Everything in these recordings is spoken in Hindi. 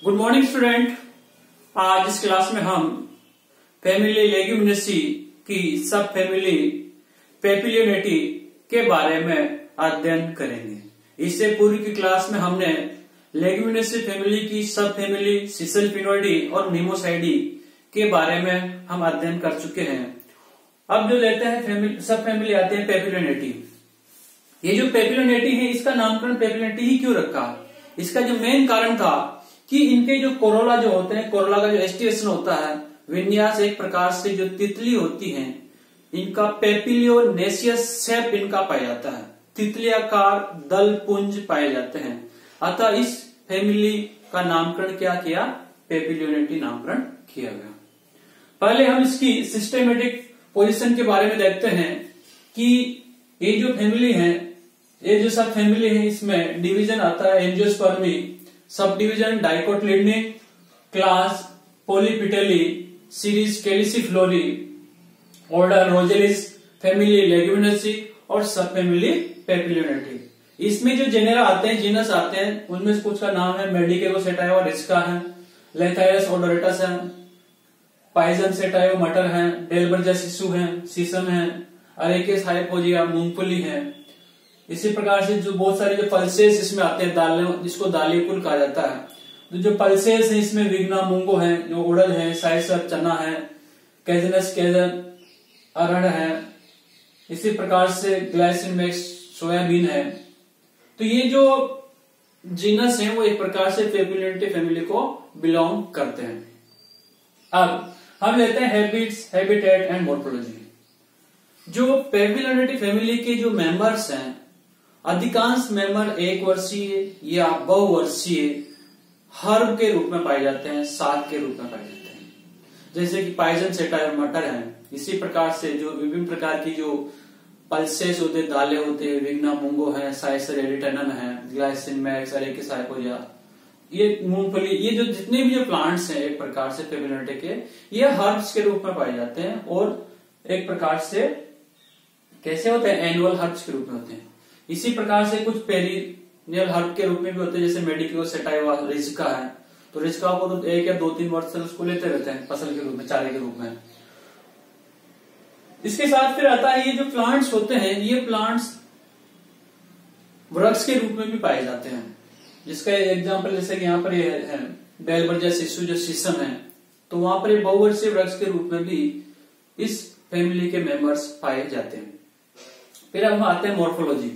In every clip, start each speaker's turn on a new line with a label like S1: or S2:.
S1: Good morning student. आज इस क्लास में हम फैमिली लेग्यूमिनेसी की सब फैमिली पेपिलियोनेटी के बारे में अध्ययन करेंगे। इससे पूर्व की क्लास में हमने लेग्यूमिनेसी फैमिली की सब फैमिली सिसलफिनोइडी और नीमोसाइडी के बारे में हम अध्ययन कर चुके हैं। अब जो लेते हैं सब फैमिली आते हैं पेपिलियोनेटी। ये जो पेपिलियोनेटी है, इसका नामकरण पेपिलियोनेटी ही क्यों रखा? इसका जो मेन कारण था कि इनके जो कोरोला जो होते हैं, कोरोला का जो एस्टिएशन होता है, विन्यास एक प्रकार से जो तितली होती है, इनका पेपिलियोनेशियस शेप इनका पाया जाता है, तितलियाकार दल पुंज पाए जाते हैं। अतः इस फैमिली का नामकरण क्या किया? पेपिलियोनेटी नामकरण किया गया। पहले हम इसकी सिस्टेमेटिक पोजीशन के बारे में देखते हैं कि ये जो फैमिली है, ये जो सब फैमिली है, इसमें डिवीजन आता है Angiospermae, subdivision Dicotyledonae, class Polypetalae, series Calyciflorae, order Rosales, family Leguminosae और सब फैमिली पेपिलियोनेटी। इसमें जो जेनेरा आते हैं, जीनस आते हैं, उनमें से कुछ का नाम है मेडिकेगोसेटाइवा रिस्का है, लेथायरस ओडोरेटस है, पाइजन सेटाइव मटर है, डेलबर्जा शिशु है, सीसम है, अरेकेस हाइपोजिया मूंगफली है। इसी प्रकार से जो बहुत सारे जो पल्सेस इसमें आते हैं, दालें, जिसको दालेकुल कहा जाता है, तो जो पल्सेस है इसमें विग्ना मूंगो है, जो उड़द है, साइसर चना है, कैजनस कैजन अरहर है। इसी प्रकार से ग्लाइसिन मैक्स सोयाबीन है। तो ये जो जीनस है वो एक प्रकार से पेपिलियोनेटी फैमिली को बिलोंग करते हैं। अब हम लेते हैं हैबिट्स, हैबिटेट एंड मोर्फोलॉजी। जो पेपिलियोनेटी फैमिली के जो मेंबर्स हैं, अधिकांश मेंबर 1 वर्षीय या बहुवर्षीय हर्ब के रूप में पाए जाते हैं, साग के रूप में पाए जाते हैं, जैसे कि पाइजन सेटाइव मटर है। इसी प्रकार से जो विभिन्न प्रकार की जो पल्सेस होते हैं, दालें होते हैं, विग्ना मूंगो है, साइसर एडिटनम है, ग्लाइसिन मैक्स अरेकिस हाइपोजिया, ये मूंगफली, ये जो जितने भी जो प्लांट्स हैं एक प्रकार से पेपिलियोनेटी के, ये हर्ब्स के रूप में पाए जाते हैं और एक प्रकार से कैसे होते हैं? एनुअल हर्ब्स के रूप में होते हैं। इसी प्रकार से कुछ पेरिनियल हर्ब के रूप में भी होते हैं, जैसे मेडिकेगोसेटाइवा रिस्का है, तो रिस्का को तो 1 या 2-3 वर्ष से उसको लेते रहते हैं फसल के रूप में, चारे के रूप में। इसके साथ फिर आता है ये जो प्लांट्स होते हैं, ये प्लांट्स वृक्ष के रूप में भी पाए जाते हैं, जिसका एग्जाम्पल जैसे कि यहाँ पर ये है डेलबर्जा शिशु जो शीशम है, तो वहां पर बहुवर्षीय वृक्ष के रूप में भी इस फैमिली के मेंबर्स पाए जाते हैं। फिर अब हम आते हैं मोर्फोलॉजी।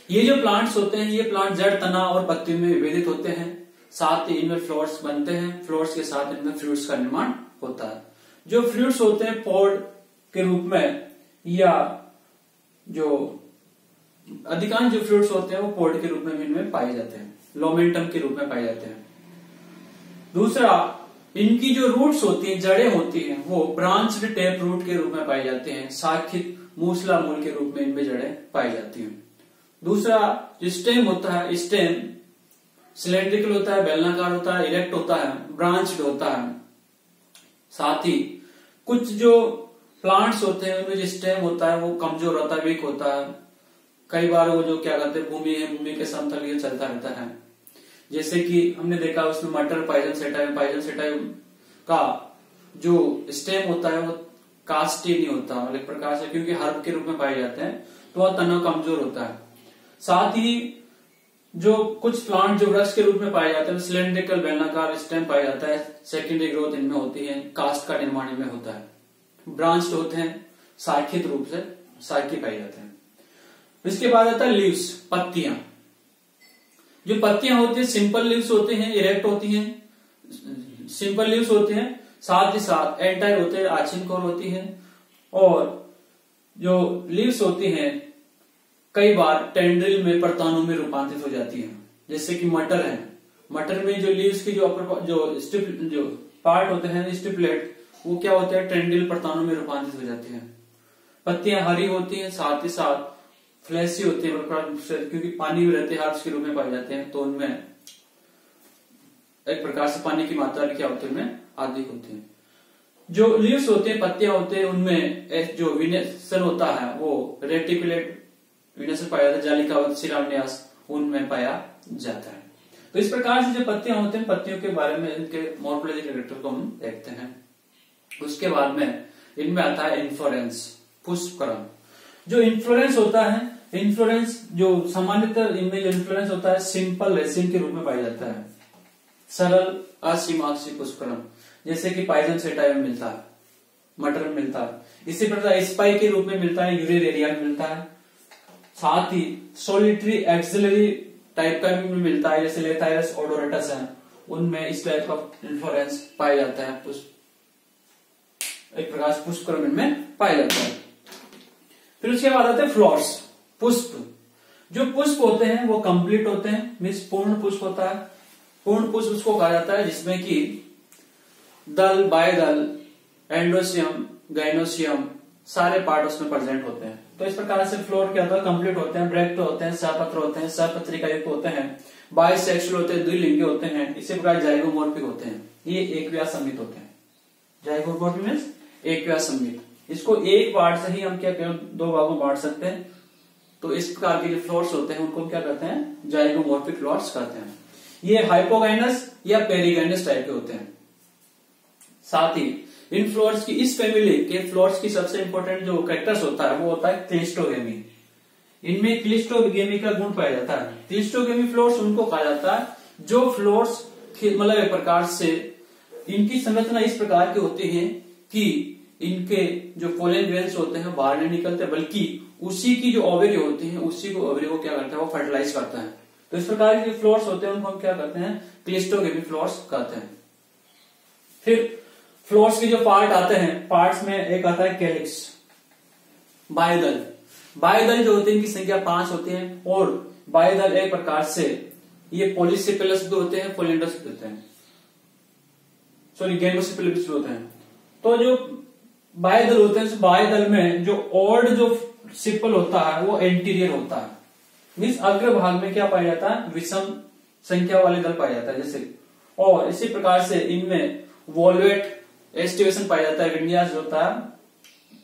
S1: ये जो प्लांट्स होते हैं, ये प्लांट जड़, तना और पत्तियों में विभेदित होते हैं, साथ ही इनमें फ्लोर्स बनते हैं, फ्लोर्स के साथ इनमें फ्रूट्स का निर्माण होता है। जो फ्रूट्स होते हैं पॉड के रूप में, या जो अधिकांश जो फ्रूट्स होते हैं वो पॉड के रूप में इनमें पाए जाते हैं, लोमेंटम के रूप में पाए जाते हैं। दूसरा, इनकी जो रूट्स होती हैं, जड़ें होती हैं, वो ब्रांच्ड टेप रूट के रूप में पाए जाते हैं, शाखित मूसला मूल के रूप में इनमें जड़ें पाई जाती हैं। दूसरा, जो स्टेम होता है, स्टेम सिलेंड्रिकल होता है, बेलनाकार होता है, इरेक्ट होता है, ब्रांच्ड होता है। साथ ही कुछ जो प्लांट्स होते हैं उनमें जो स्टेम होता है वो कमजोर होता है, वीक होता है। कई बार वो जो क्या कहते हैं भूमि है, भूमि के समतल ये चलता रहता है। जैसे कि हमने देखा उसमें मटर, पाइजन सेटाइव का जो स्टेम होता है वो कास्टी नहीं होता, एक प्रकार से, क्योंकि हर्ब के रूप में पाए जाते हैं, तो वह तना कमजोर होता है। साथ ही जो कुछ प्लांट जो वृक्ष के रूप में पाए जाते हैं, सिलेंड्रिकल बेलनाकार स्टेम पाया जाता है, सेकेंडरी ग्रोथ इनमें होती है, कास्ट का निर्माण इनमें होता है, ब्रांच्ड होते हैं, शाखित रूप से शाखी पाए जाते हैं। इसके बाद आता है लीव्स, पत्तियां। जो पत्तियां होती है सिंपल लीव्स होते हैं, इरेक्ट होती हैं, सिंपल लीव्स होते हैं, साथ ही साथ एंटायर होते हैं, आछिन कोर होती है, और जो लीव्स होती हैं कई बार टेंड्रिल में, परतानों में रूपांतरित हो जाती है। जैसे कि मटर है, मटर में जो लीव्स की जो अपर जो पार्ट होते हैं स्टिपुलेट, वो क्या होते हैं? टेंड्रिल परतानों में रूपांतरित हो जाती है। पत्तियां हरी होती हैं, साथ ही साथ फ्लैशी होती है, क्योंकि पानी में रहते हैं, हर्ब्स के रूप में पाए जाते हैं, तो उनमें एक प्रकार से पानी की मात्रा क्या होती है, उनमें अधिक होती है। जो लीव्स होते हैं, पत्तियां होते हैं, उनमें जो विनेशन होता है वो रेटिकुलेट विनेशन पाया जाता है, जालिकावत शिलान्यास उनमें पाया जाता है। तो इस प्रकार से जो पत्तियां होते हैं, पत्तियों के बारे में इनके मॉर्फोलॉजी कैरेक्टर को हम देखते हैं। उसके बाद में इनमें आता है इन्फ्लोरेंस, पुष्पक्रम। जो इन्फ्लोरेंस होता है, इन्फ्लोरेंस जो सामान्यतः इनमें जो इन्फ्लोरेंस होता है सिंपल रेसिन के रूप में पाया जाता है, सरल असीमाक्षी पुष्पक्रम, जैसे कि पाइजन सेटाई में मिलता है, मटर में मिलता है। इसी प्रकार स्पाई के रूप में मिलता है, यूरेरिया में मिलता है। साथ ही सोलिटरी एक्सिलरी टाइप का भी मिलता है, जैसे लेथायरस ओडोरेटस है, उनमें इस टाइप का इन्फ्लोरेंस पाया जाता है, एक प्रकार से पुष्पक्रम इनमें पाया जाता है। फिर उसके बाद आते हैं फ्लावर्स, पुष्प। जो पुष्प होते हैं वो कंप्लीट होते हैं, मीन्स पूर्ण पुष्प होता है। पूर्ण पुष्प उसको कहा जाता है जिसमें कि दल, बाह्यदल, एंडोसियम, गाइनोसियम सारे पार्ट उसमें प्रेजेंट होते हैं। तो इस प्रकार से फ्लोर क्या होता है, कंप्लीट होते हैं, ब्रैक्ट होते हैं, सहपत्र होते हैं, सहपत्रिका युक्त होते हैं, बाइसेक्सुअल होते हैं, द्विलिंगी होते हैं। इसी प्रकार जाइगोमोर्फिक होते हैं, ये एकव्यास सममित होते हैं। जाइगोमोर्फिक मीन्स एकव्यास सममित। इसको एक पार्ट से ही हम क्या दो भागों में बांट सकते हैं। तो इस प्रकार के जो फ्लोर्स होते हैं उनको क्या कहते हैं, जाइगोमोर्फिक फ्लोर्स कहते हैं। ये हाइपोगाइनस या पेरिगाइनस टाइप के होते हैं। साथ ही इन फ्लोर्स की, इस फैमिली के फ्लोर्स की सबसे इंपॉर्टेंट जो कैरेक्टर्स होता है वो होता है क्लिस्टोगेमी। इनमें क्लिस्टोगेमी का गुण पाया जाता है। क्लिस्टोगेमी फ्लोर्स उनको कहा जाता है जो फ्लोर्स मतलब एक प्रकार से इनकी संरचना इस प्रकार की होती है कि इनके जो पोलन ग्रेन्स होते हैं बाहर नहीं निकलते, बल्कि उसी की जो ओवरी होती है उसी को ओवरी को क्या करता है, वो फर्टिलाइज करता है। तो इस प्रकार के जो फ्लोर्स होते हैं उनको हम क्या कहते हैं, क्लिस्टोगेमी फ्लोर्स कहते हैं। फिर फ्लोर्स के जो पार्ट आते हैं, पार्ट्स में एक आता है कैलिक्स, बाह्यदल। बाह्यदल जो होते हैं इनकी संख्या 5 होती है, और बाह्यदल एक प्रकार से ये पॉलीसिपेलस भी होते हैं, पोलिंडस भी होते हैं, सॉरी गेनोसिपेलस भी होते हैं। तो जो बाह्यदल होते हैं, बाह्यदल में जो ओल्ड जो सिपल होता है वो एंटीरियर होता है, मीन्स अग्र भाग में क्या पाया जाता है, विषम संख्या वाले दल पाया जाता है जैसे। और इसी प्रकार से इनमें वोल्वेट एस्टिवेशन पाया जाता है, विन्यास होता है,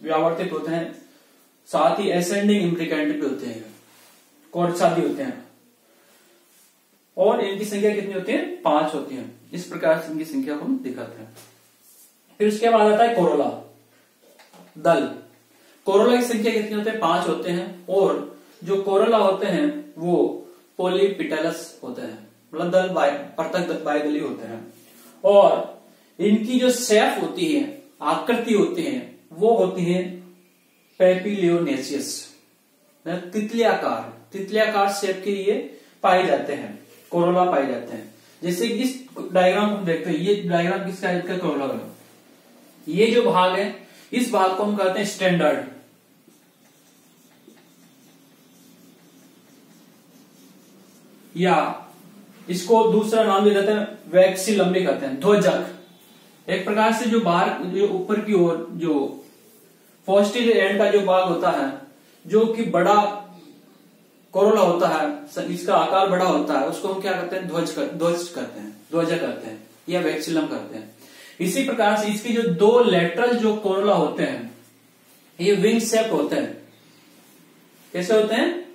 S1: व्यावर्तित होते हैं। साथ ही एसेंडिंग इम्प्लिकेंट भी होते हैं, कोर्डशादी होते हैं। और इनकी संख्या कितनी होती है, 5 होती है। इस प्रकार से इनकी संख्या को हम दिखाते हैं। फिर उसके बाद आता है कोरोला, दल। कोरोला की संख्या कितनी होती है, 5 होते हैं। और जो कोरोला होते हैं वो पोलीपिटलस होते हैं, मतलब दल पृथक बाह्यदली होते हैं। और इनकी जो शेप होती है, आकृति होती है, वो होती है पेपिलियोनेसियस, तितलियाकार शेप के ये पाए जाते हैं, कोरोला पाए जाते हैं। जैसे कि इस डायग्राम को हम देखते हैं, ये डायग्राम किस टाइप का कोरोला है। ये जो भाग है, इस भाग को हम कहते हैं स्टैंडर्ड, या इसको दूसरा नाम दे देते हैं वैक्सीलम भी कहते हैं, ध्वजक। एक प्रकार से जो बाहर जो ऊपर की ओर जो पोस्टीरियर एंड का जो भाग होता है, जो कि बड़ा कोरोला होता है, इसका आकार बड़ा होता है, उसको हम क्या करते हैं, ध्वजक करते हैं या वैक्सीलम करते हैं। इसी प्रकार से इसके जो 2 लेटरल जो कोरोला होते हैं ये विंग शेप होते हैं। कैसे होते हैं,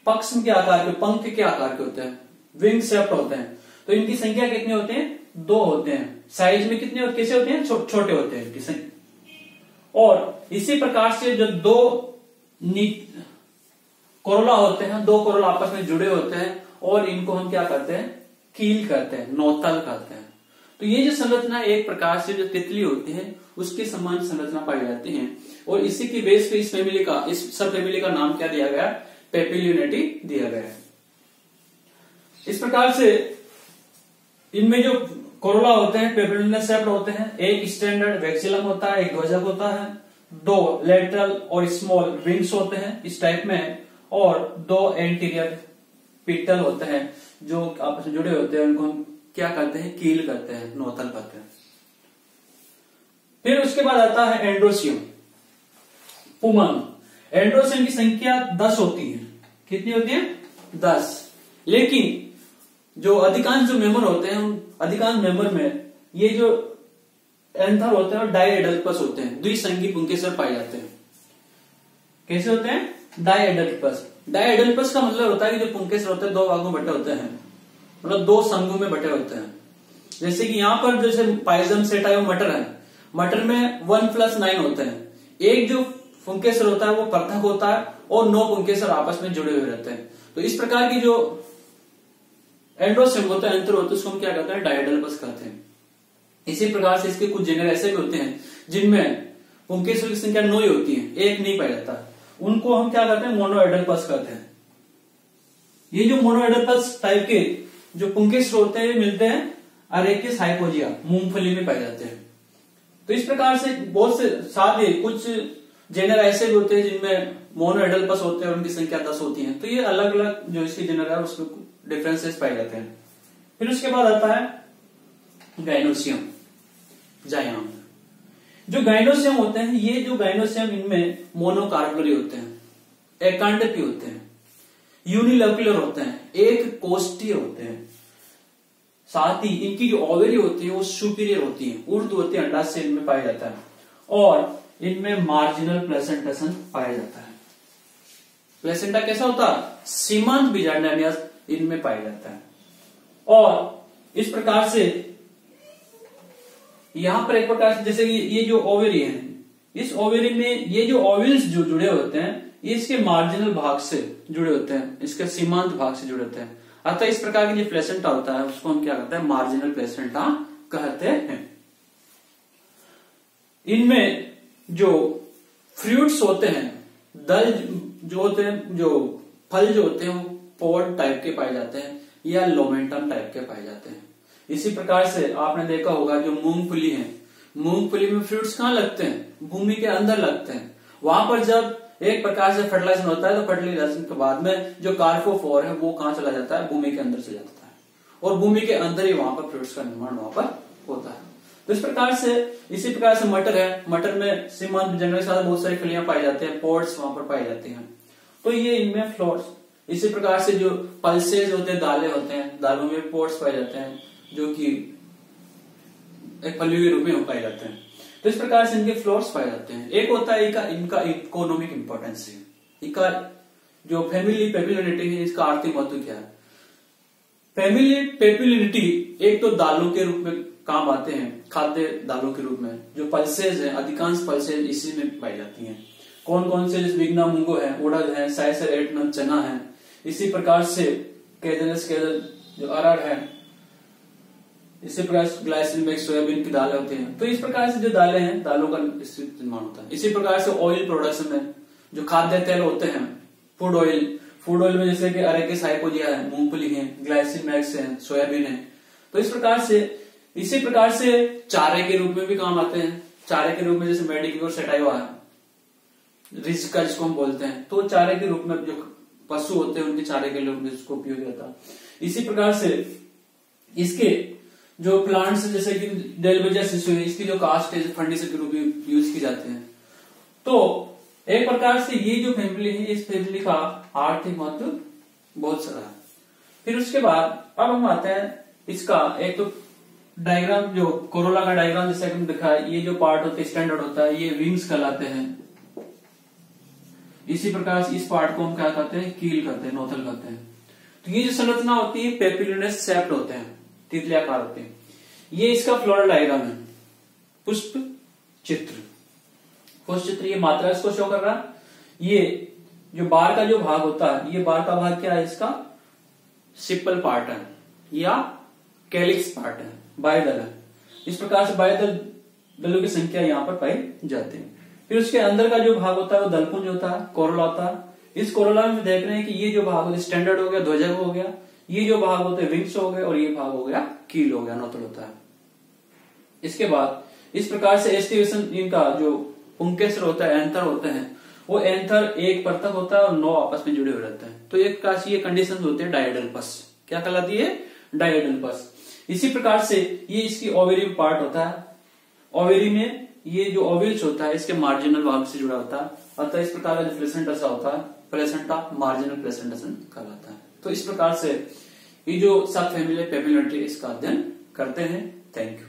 S1: पक्ष के आकार के, पंख के आकार के होते हैं, विंग शेप होते हैं। तो इनकी संख्या कितनी होते हैं, 2 होते हैं। साइज में कितने कैसे होते हैं, छोटे होते हैं इनकी संख्या। और इसी प्रकार से जो 2 कोरोला होते हैं, 2 कोरोला आपस में जुड़े होते हैं, और इनको हम क्या करते हैं, कील करते हैं, नौतल कहते हैं। तो ये जो संरचना एक प्रकार से जो तितली होती है उसके समान संरचना पाई जाती है। और इसी की बेस पे इस फैमिली का, इस सब फैमिली का नाम क्या दिया गया, पेपिलियोनेटी दिया गया है। इस प्रकार से इनमें जो कोरोला होते हैं पेपिलियोनेट शेप्ड होते हैं। एक स्टैंडर्ड वैक्सीलम होता है, एक ध्वजक होता है, 2 लेटरल और स्मॉल विंग्स होते हैं इस टाइप में, और 2 एंटीरियर पिटल होते हैं जो आपस में जुड़े होते हैं, उनको हम क्या करते हैं, कील करते हैं, नौतल करते हैं। फिर उसके बाद आता है एंड्रोसियम, पुमंग। एंड्रोसियम की संख्या 10 होती है। कितनी होती है, 10। लेकिन जो अधिकांश जो मेंबर होते हैं, अधिकांश मेंबर में ये जो एंथर होते हैं और डाइएडल्पस होते हैं, द्विसंगी पुंकेसर पाए जाते हैं। कैसे होते हैं, डाइएडल्पस। डाइएडल्पस का मतलब होता है कि जो पुंकेसर होते हैं 2 भागों में बटे होते हैं, मतलब दो संघों में बटे होते हैं। जैसे कि यहाँ पर जैसे पाइजम सेटा है वो मटर है, मटर में 1+9 होते हैं। एक जो पुंकेसर होता है वो पृथक होता है और 9 पुंकेसर आपस में जुड़े हुए रहते हैं। तो इस प्रकार की जो एंडोसिम होता है, अंतर होता है, उसको हम क्या कहते हैं, डायडल्पस कहते हैं। इसी प्रकार से इसके कुछ जेनर ऐसे भी होते हैं जिनमें पुंकेसर की संख्या 9 ही होती है, एक नहीं पाया जाता, उनको हम क्या कहते हैं, मोनोएडल्पस कहते हैं। ये जो मोनोएडल्पस टाइप के जो पुंकेसर होते हैं मिलते हैं अरेकिस हाइपोजिया, मूंगफली में पाए जाते हैं। तो इस प्रकार से बहुत से साथ ही कुछ जेनर ऐसे भी होते हैं जिनमें मोनोएडल्पस होते हैं और उनकी संख्या 10 होती है। तो ये अलग अलग जो इसके जेनर है उसमें डिफरेंसेस पाए जाते हैं। फिर उसके बाद आता है गाइनोसियम, जायाम। जो गाइनोसियम होते हैं, ये जो गाइनोसियम इनमें मोनोकार्बोनरी होते हैं, एकांडपी होते हैं, यूनिलैकुलर होते हैं, एक कोष्ठीय होते हैं। साथ ही इनकी जो ओवरी होती है वो सुपीरियर होती है, ऊर्ध्व होती है, अंडाशय इनमें पाया जाता है और इनमें मार्जिनल प्लेसेंटेशन पाया जाता है। प्लेसेंटा कैसा होता है, सीमांत बीजांड इनमें पाया जाता है। और इस प्रकार से यहां पर एक प्रकार से जैसे ये जो ओवरी है, इस ओवरी में ये जो ओवल्स जो जुड़े होते हैं ये इसके मार्जिनल भाग से जुड़े होते हैं, इसके सीमांत भाग से जुड़े होते हैं। अतः इस प्रकार की जो प्लेसेंटा होता है उसको हम क्या कहते हैं, मार्जिनल प्लेसेंटा कहते हैं। इनमें जो फ्रूट्स होते हैं, दल जो होते हैं, जो फल जो होते हैं वो पॉड टाइप के पाए जाते हैं या लोमेंटम टाइप के पाए जाते हैं। इसी प्रकार से आपने देखा होगा जो मूंगफली है, मूंगफली में फ्रूट्स कहाँ लगते हैं, भूमि के अंदर लगते हैं। वहां पर जब एक प्रकार से फर्टिलाइजेशन होता है तो फर्टिलाइजेशन के बाद में जो कार्पोफोर है वो कहाँ चला जाता है, भूमि के अंदर चला जाता है और भूमि के अंदर ही वहां पर फ्रूट्स का निर्माण वहां पर होता है। तो इस प्रकार से इसी प्रकार से मटर है, मटर में सीमांत जनरल के साथ बहुत सारी फलियां पाई जाती हैं, पोड्स वहां पर पाई जाती हैं। तो ये इनमें फ्लोर्स। इसी प्रकार से जो पल्सेज होते हैं, दालें होते हैं, दालों में पोड्स पाए जाते हैं जो कि एक फली के रूप में पाए जाते हैं। तो इस प्रकार से इनके फ्लोर्स पाए जाते हैं। एक होता है इनका इकोनॉमिक इंपॉर्टेंस है, इनका जो फैमिली पेपिलिटी है इसका आर्थिक महत्व क्या है। फैमिली पेपिलिटी एक तो दालों के रूप में काम आते हैं, खाद्य दालों के रूप में। जो पल्सेज है, अधिकांश पल्सेज इसी में पाई जाती हैं। कौन कौन से, जैसे बिगना मूंगो है, उड़द है, साइसर एटनम चना है। इसी प्रकार से केदनस जो अरहर है, इसी प्रकार ग्लाइसिन में सोयाबीन की दालें होती हैं। तो इस प्रकार से जो दालें हैं, दालों का निर्माण होता है। इसी प्रकार से ऑयल प्रोडक्शन में जो खाद्य तेल होते हैं, फूड ऑयल में जैसे कि अरेकिस हाइपोजिया है, मूंगफली है, ग्लाइसिन मैक्स है, सोयाबीन है। तो इस प्रकार से इसी प्रकार से चारे के रूप में भी काम आते हैं। चारे के रूप में जैसे मेडिक्योर सेटाइवा है, रिजिका जिसको हम बोलते हैं, तो चारे के रूप में जो पशु होते हैं उनके चारे के रूप में इसको उपयोग होता है। इसी प्रकार से इसके जो प्लांट्स जैसे कि डेलबेजिया शिशु है, इसकी जो कास्ट है फंडिसाइड के रूप में यूज की जाते हैं। तो एक प्रकार से ये जो फैमिली है, इस फैमिली का आर्थिक महत्व बहुत सारा है। फिर उसके बाद अब हम आते हैं इसका एक तो डायग्राम, जो कोरोला का डायग्राम जैसे हमने दिखा है, ये जो पार्ट होता है स्टैंडर्ड होता है, ये विंग्स कहलाते हैं। इसी प्रकार से इस पार्ट को हम क्या कहते हैं, कील कहते हैं, नोथल कहते हैं। तो ये जो संरचना होती है पेपिलिनस सेप्ट होते हैं, तितलियाकार होते हैं। ये इसका फ्लोरल डायग्राम है, पुष्प चित्र। पुष्प चित्र ये मात्रा इसको शो कर रहा है। ये जो बार का जो भाग होता है, ये बार का भाग क्या है, इसका सिपल पार्ट है या कैलिक्स पार्ट है, बाह्यदल है। इस प्रकार से बाह्यदलों की संख्या यहाँ पर पाई जाती है। फिर उसके अंदर का जो भाग होता है वो दलपुंज होता है, कोरोला होता है। इस कोरोला में देख रहे हैं कि ये जो भाग होता है स्टैंडर्ड हो गया, ध्वजक हो गया, ये जो भाग होते हैं विंग्स हो गए और ये भाग हो गया कील हो गया, नोतल होता है। इसके बाद इस प्रकार से एस्टिवेशन, इनका जो पुंकेसर होता है, एंथर होते हैं, वो एंथर एक परतक होता है और 9 आपस में जुड़े हुए रहते हैं। तो एक प्रकार से ये कंडीशन होते हैं डायडल्पस। क्या कहलाती है, डायडल्पस। इसी प्रकार से ये इसकी ओवेरी पार्ट होता है। ओवेरी में ये जो ओवल्स होता है इसके मार्जिनल भाग से जुड़ा होता है। अतः इस प्रकार का जो प्लेसेंटा सा होता है, प्लेसेंटा मार्जिनल प्लेसेंटेशन कहलाता है। तो इस प्रकार से ये जो सब फैमिली पेपिलिटी इसका अध्ययन करते हैं। Thank you.